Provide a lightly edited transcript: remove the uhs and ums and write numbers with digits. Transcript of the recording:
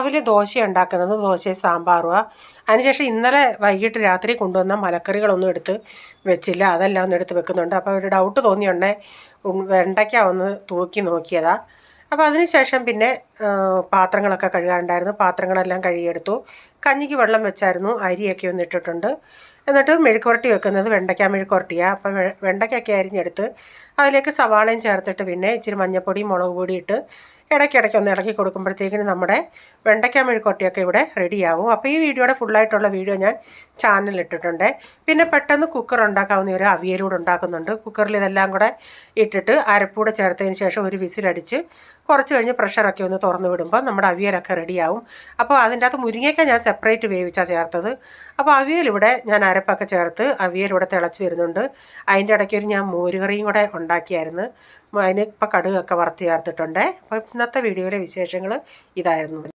രാവിലെ ദോശ ഉണ്ടാക്കുന്നത് ദോശയും സാമ്പാറുമാണ്. അതിനുശേഷം ഇന്നലെ വൈകിട്ട് രാത്രി കൊണ്ടുവന്ന മലക്കറികളൊന്നും എടുത്ത് വെച്ചില്ല, അതെല്ലാം ഒന്ന് എടുത്ത് വെക്കുന്നുണ്ട്. അപ്പോൾ ഒരു ഡൗട്ട് തോന്നിയുണ്ടേ വെണ്ടയ്ക്ക ഒന്ന് തൂക്കി നോക്കിയതാണ്. അപ്പോൾ അതിനുശേഷം പിന്നെ പാത്രങ്ങളൊക്കെ കഴുകാനുണ്ടായിരുന്നു, പാത്രങ്ങളെല്ലാം കഴുകിയെടുത്തു. കഞ്ഞിക്ക് വെള്ളം വെച്ചായിരുന്നു, അരിയൊക്കെ ഒന്ന് ഇട്ടിട്ടുണ്ട്. എന്നിട്ട് മെഴുക്കുവരട്ടി വെക്കുന്നത് വെണ്ടയ്ക്ക മെഴുക്കുവരട്ടിയാണ്. അപ്പം വെണ്ടയ്ക്കൊക്കെ അരിഞ്ഞെടുത്ത് അതിലേക്ക് സവാളയും ചേർത്തിട്ട് പിന്നെ ഇച്ചിരി മഞ്ഞൾപ്പൊടി മുളക് പൊടി ഇട്ട് ഇടയ്ക്കിടയ്ക്ക് ഒന്ന് ഇളക്കി കൊടുക്കുമ്പോഴത്തേക്കിന് നമ്മുടെ വെണ്ടയ്ക്ക മെഴുക്കുവരട്ടിയൊക്കെ ഇവിടെ റെഡിയാവും. അപ്പോൾ ഈ വീഡിയോയുടെ ഫുള്ളായിട്ടുള്ള വീഡിയോ ഞാൻ ചാനലിൽ ഇട്ടിട്ടുണ്ട്. പിന്നെ പെട്ടെന്ന് കുക്കർ ഉണ്ടാക്കാവുന്ന ഒരു അവിയലൂടെ ഉണ്ടാക്കുന്നുണ്ട്. കുക്കറിൽ ഇതെല്ലാം കൂടെ ഇട്ടിട്ട് അരപ്പൂടെ ചേർത്തതിന് ശേഷം ഒരു വിസിലടിച്ച് കുറച്ച് കഴിഞ്ഞ് പ്രഷറൊക്കെ ഒന്ന് തുറന്ന് വിടുമ്പോൾ നമ്മുടെ അവിയലൊക്കെ റെഡിയാവും. അപ്പോൾ അതിൻ്റെ അകത്ത് മുരിങ്ങയ്ക്ക ഞാൻ സെപ്പറേറ്റ് വേവിച്ചാണ് ചേർത്തത്. അപ്പോൾ അവിയലിവിടെ ഞാൻ അരപ്പൊക്കെ ചേർത്ത് അവിയലിവിടെ തിളച്ച് വരുന്നുണ്ട്. അതിൻ്റെ ഇടയ്ക്കൊരു ഞാൻ മോരുകറിയും കൂടെ ഉണ്ടാക്കിയായിരുന്നു. അതിന് ഇപ്പോൾ കടുകൊക്കെ വറുത്ത് ചേർത്തിട്ടുണ്ട്. അപ്പോൾ ഇന്നത്തെ വീഡിയോയിലെ വിശേഷങ്ങൾ ഇതായിരുന്നു.